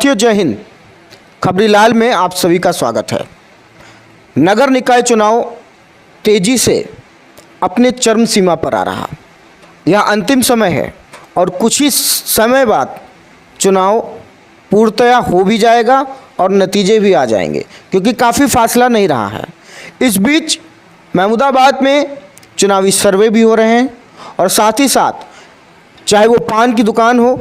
साथियों जय हिंद। खबरीलाल में आप सभी का स्वागत है। नगर निकाय चुनाव तेजी से अपने चरम सीमा पर आ रहा। यह अंतिम समय है और कुछ ही समय बाद चुनाव पूर्णतया हो भी जाएगा और नतीजे भी आ जाएंगे, क्योंकि काफ़ी फासला नहीं रहा है। इस बीच महमूदाबाद में चुनावी सर्वे भी हो रहे हैं और साथ ही साथ चाहे वो पान की दुकान हो,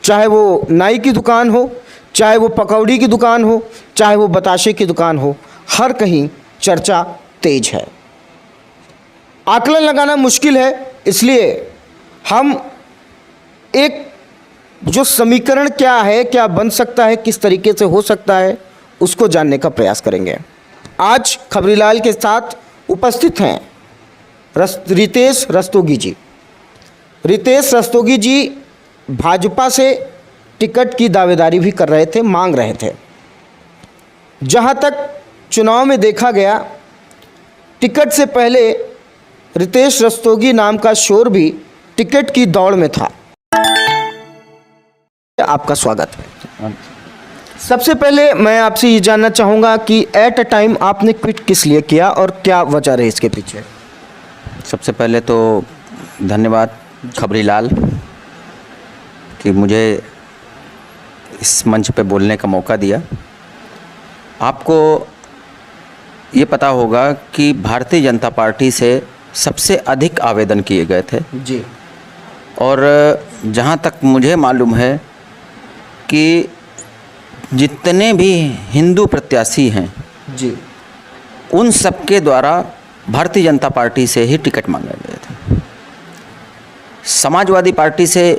चाहे वो नाई की दुकान हो, चाहे वो पकौड़ी की दुकान हो, चाहे वो बताशे की दुकान हो, हर कहीं चर्चा तेज है। आकलन लगाना मुश्किल है, इसलिए हम एक जो समीकरण क्या है, क्या बन सकता है, किस तरीके से हो सकता है, उसको जानने का प्रयास करेंगे। आज खबरीलाल के साथ उपस्थित हैं रितेश रस्तोगी जी। रितेश रस्तोगी जी भाजपा से टिकट की दावेदारी भी कर रहे थे, मांग रहे थे। जहां तक चुनाव में देखा गया, टिकट से पहले रितेश रस्तोगी नाम का शोर भी टिकट की दौड़ में था। आपका स्वागत है। सबसे पहले मैं आपसे ये जानना चाहूँगा कि एट अ टाइम आपने क्विट किस लिए किया और क्या वजह रही इसके पीछे? सबसे पहले तो धन्यवाद खबरीलाल कि मुझे इस मंच पे बोलने का मौका दिया। आपको ये पता होगा कि भारतीय जनता पार्टी से सबसे अधिक आवेदन किए गए थे जी, और जहाँ तक मुझे मालूम है कि जितने भी हिंदू प्रत्याशी हैं जी, उन सबके द्वारा भारतीय जनता पार्टी से ही टिकट मांगे गए थे। समाजवादी पार्टी से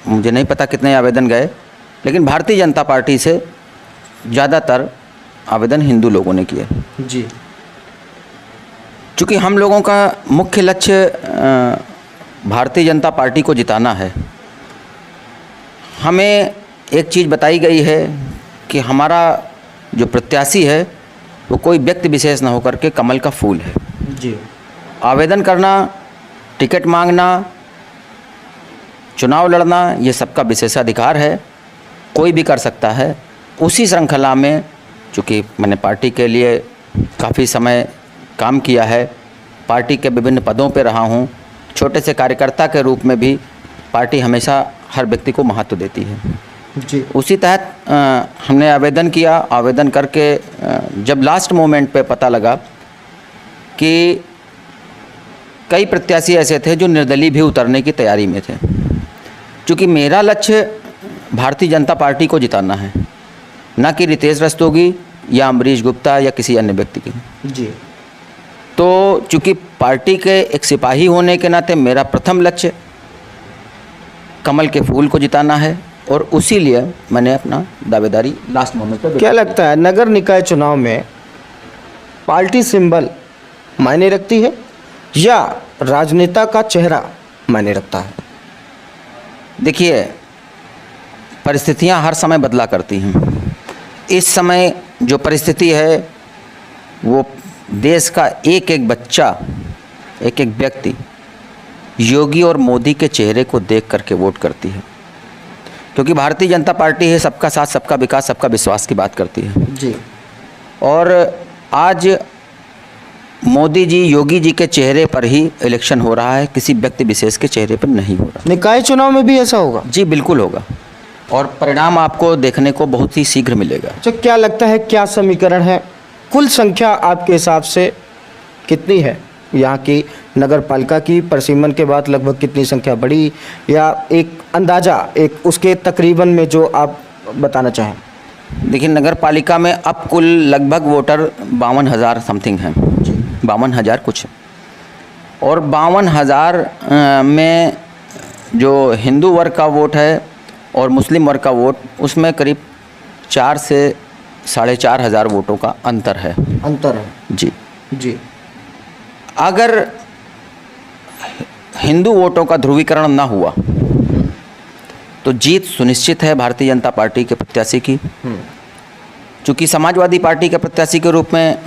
मुझे नहीं पता कितने आवेदन गए, लेकिन भारतीय जनता पार्टी से ज़्यादातर आवेदन हिंदू लोगों ने किए जी। चूँकि हम लोगों का मुख्य लक्ष्य भारतीय जनता पार्टी को जिताना है, हमें एक चीज़ बताई गई है कि हमारा जो प्रत्याशी है वो कोई व्यक्ति विशेष न होकर के कमल का फूल है जी। आवेदन करना, टिकट मांगना, चुनाव लड़ना, ये सबका विशेषाधिकार है, कोई भी कर सकता है। उसी श्रृंखला में चूँकि मैंने पार्टी के लिए काफ़ी समय काम किया है, पार्टी के विभिन्न पदों पर रहा हूँ, छोटे से कार्यकर्ता के रूप में भी पार्टी हमेशा हर व्यक्ति को महत्व देती है जी। उसी तहत हमने आवेदन किया। आवेदन करके जब लास्ट मोमेंट पे पता लगा कि कई प्रत्याशी ऐसे थे जो निर्दलीय भी उतरने की तैयारी में थे, क्योंकि मेरा लक्ष्य भारतीय जनता पार्टी को जिताना है, ना कि रितेश रस्तोगी या अमरीश गुप्ता या किसी अन्य व्यक्ति की जी। तो चूँकि पार्टी के एक सिपाही होने के नाते मेरा प्रथम लक्ष्य कमल के फूल को जिताना है, और उसी लिए मैंने अपना दावेदारी लास्ट मोमेंट पे। क्या लगता है नगर निकाय चुनाव में पार्टी सिंबल मायने रखती है या राजनेता का चेहरा मायने रखता है? देखिए, परिस्थितियां हर समय बदला करती हैं। इस समय जो परिस्थिति है वो देश का एक एक बच्चा, एक एक व्यक्ति योगी और मोदी के चेहरे को देख करके वोट करती है, क्योंकि भारतीय जनता पार्टी है सबका साथ, सबका विकास, सबका विश्वास की बात करती है जी। और आज मोदी जी, योगी जी के चेहरे पर ही इलेक्शन हो रहा है, किसी व्यक्ति विशेष के चेहरे पर नहीं हो रहा। निकाय चुनाव में भी ऐसा होगा? जी बिल्कुल होगा, और परिणाम आपको देखने को बहुत ही शीघ्र मिलेगा। तो क्या लगता है, क्या समीकरण है? कुल संख्या आपके हिसाब से कितनी है यहाँ की नगर पालिका की? परिसीमन के बाद लगभग कितनी संख्या बढ़ी, या एक अंदाज़ा, एक उसके तकरीबन में जो आप बताना चाहें? देखिए, नगर पालिका में अब कुल लगभग वोटर 52,000 समथिंग हैं, 52,000 कुछ, और 52,000 में जो हिंदू वर्ग का वोट है और मुस्लिम वर्ग का वोट, उसमें करीब 4 से 4,500 वोटों का अंतर है। अंतर है जी जी। अगर हिंदू वोटों का ध्रुवीकरण ना हुआ तो जीत सुनिश्चित है भारतीय जनता पार्टी के प्रत्याशी की। चूँकि समाजवादी पार्टी के प्रत्याशी के रूप में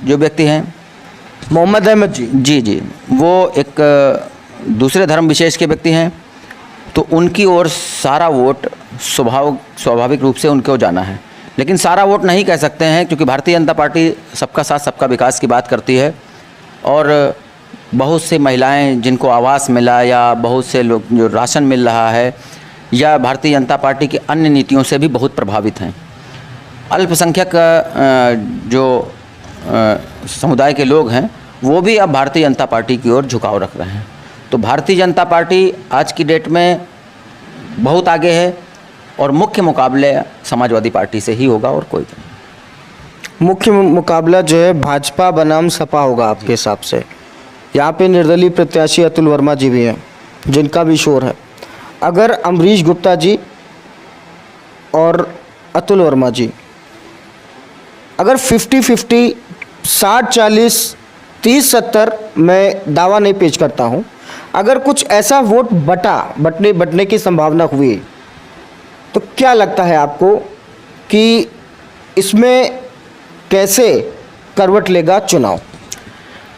जो व्यक्ति हैं मोहम्मद अहमद जी, जी, वो एक दूसरे धर्म विशेष के व्यक्ति हैं, तो उनकी ओर सारा वोट स्वाभाविक रूप से उनको जाना है। लेकिन सारा वोट नहीं कह सकते हैं, क्योंकि भारतीय जनता पार्टी सबका साथ सबका विकास की बात करती है और बहुत से महिलाएं जिनको आवास मिला या बहुत से लोग जो राशन मिल रहा है या भारतीय जनता पार्टी की अन्य नीतियों से भी बहुत प्रभावित हैं। अल्पसंख्यक जो समुदाय के लोग हैं वो भी अब भारतीय जनता पार्टी की ओर झुकाव रख रहे हैं। तो भारतीय जनता पार्टी आज की डेट में बहुत आगे है और मुख्य मुकाबले समाजवादी पार्टी से ही होगा और कोई नहीं। मुख्य मुकाबला जो है भाजपा बनाम सपा होगा आपके हिसाब से। यहाँ पे निर्दलीय प्रत्याशी अतुल वर्मा जी भी हैं जिनका भी शोर है। अगर अमरीश गुप्ता जी और अतुल वर्मा जी अगर 50-50 60-40 30-70 मैं दावा नहीं पेश करता हूँ, अगर कुछ ऐसा वोट बटने की संभावना हुई तो क्या लगता है आपको कि इसमें कैसे करवट लेगा चुनाव?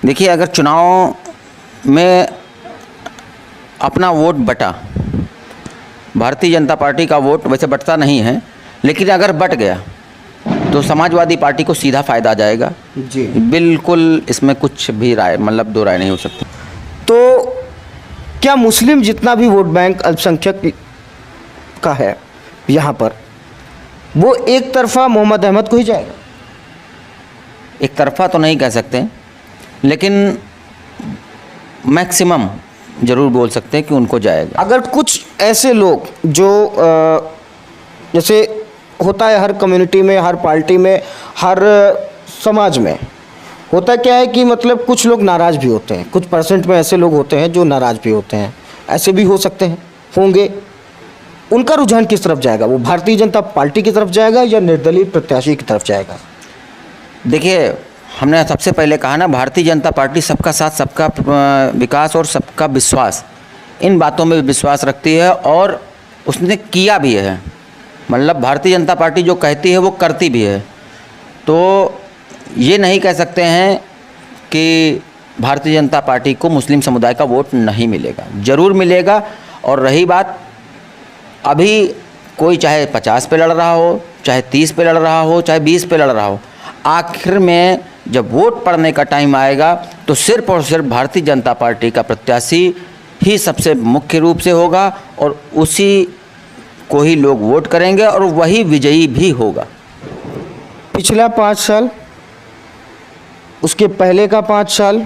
देखिए, अगर चुनाव में अपना वोट बटा, भारतीय जनता पार्टी का वोट वैसे बटता नहीं है, लेकिन अगर बट गया तो समाजवादी पार्टी को सीधा फ़ायदा आ जाएगा जी। बिल्कुल, इसमें कुछ भी दो राय नहीं हो सकती। तो क्या मुस्लिम जितना भी वोट बैंक अल्पसंख्यक का है यहाँ पर, वो एक तरफा मोहम्मद अहमद को ही जाएगा? एक तरफा तो नहीं कह सकते, लेकिन मैक्सिमम ज़रूर बोल सकते हैं कि उनको जाएगा। अगर कुछ ऐसे लोग जो जैसे होता है हर कम्युनिटी में, हर पार्टी में, हर समाज में होता क्या है कि मतलब कुछ लोग नाराज़ भी होते हैं, कुछ परसेंट में ऐसे लोग होते हैं जो नाराज़ भी होते हैं, ऐसे भी हो सकते हैं, होंगे। उनका रुझान किस तरफ जाएगा? वो भारतीय जनता पार्टी की तरफ जाएगा या निर्दलीय प्रत्याशी की तरफ जाएगा? देखिए, हमने सबसे पहले कहा ना, भारतीय जनता पार्टी सबका साथ सबका विकास और सबका विश्वास, इन बातों में विश्वास रखती है और उसने किया भी है। मतलब भारतीय जनता पार्टी जो कहती है वो करती भी है। तो ये नहीं कह सकते हैं कि भारतीय जनता पार्टी को मुस्लिम समुदाय का वोट नहीं मिलेगा, ज़रूर मिलेगा। और रही बात, अभी कोई चाहे 50 पे लड़ रहा हो, चाहे 30 पे लड़ रहा हो, चाहे 20 पे लड़ रहा हो, आखिर में जब वोट पड़ने का टाइम आएगा तो सिर्फ और सिर्फ भारतीय जनता पार्टी का प्रत्याशी ही सबसे मुख्य रूप से होगा और उसी को ही लोग वोट करेंगे और वही विजयी भी होगा। पिछला 5 साल, उसके पहले का 5 साल,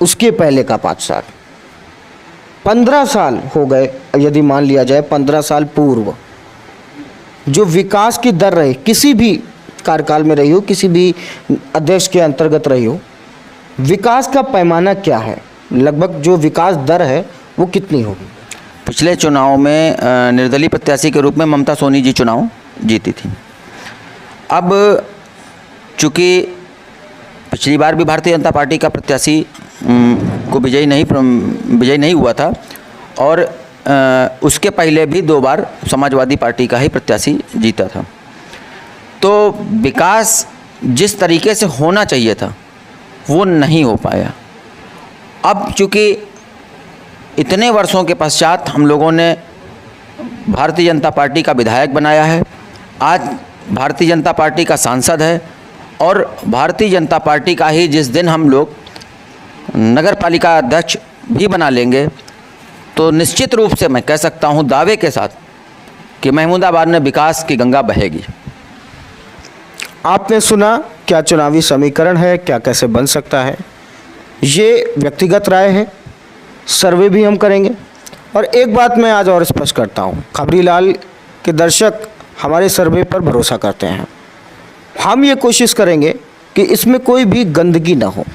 उसके पहले का 5 साल, 15 साल हो गए यदि मान लिया जाए। 15 साल पूर्व जो विकास की दर रही, किसी भी कार्यकाल में रही हो, किसी भी अध्यक्ष के अंतर्गत रही हो, विकास का पैमाना क्या है? लगभग जो विकास दर है वो कितनी होगी? पिछले चुनाव में निर्दलीय प्रत्याशी के रूप में ममता सोनी जी चुनाव जीती थी। अब चूँकि पिछली बार भी भारतीय जनता पार्टी का प्रत्याशी को विजयी नहीं हुआ था और उसके पहले भी 2 बार समाजवादी पार्टी का ही प्रत्याशी जीता था। तो विकास जिस तरीके से होना चाहिए था वो नहीं हो पाया। अब चूँकि इतने वर्षों के पश्चात हम लोगों ने भारतीय जनता पार्टी का विधायक बनाया है, आज भारतीय जनता पार्टी का सांसद है और भारतीय जनता पार्टी का ही जिस दिन हम लोग नगर पालिका अध्यक्ष भी बना लेंगे तो निश्चित रूप से मैं कह सकता हूं दावे के साथ कि महमूदाबाद में विकास की गंगा बहेगी। आपने सुना क्या चुनावी समीकरण है, क्या कैसे बन सकता है, ये व्यक्तिगत राय है, सर्वे भी हम करेंगे। और एक बात मैं आज और स्पष्ट करता हूँ, खबरीलाल के दर्शक हमारे सर्वे पर भरोसा करते हैं। हम ये कोशिश करेंगे कि इसमें कोई भी गंदगी ना हो,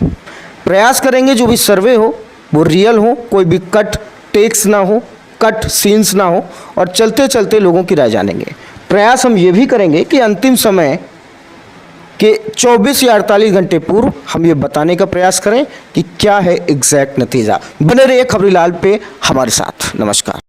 प्रयास करेंगे जो भी सर्वे हो वो रियल हो, कोई भी कट टेक्स ना हो, कट सीन्स ना हो और चलते चलते लोगों की राय जानेंगे। प्रयास हम ये भी करेंगे कि अंतिम समय के 24 या 48 घंटे पूर्व हम ये बताने का प्रयास करें कि क्या है एग्जैक्ट नतीजा। बने रहिए खबरीलाल पे हमारे साथ। नमस्कार।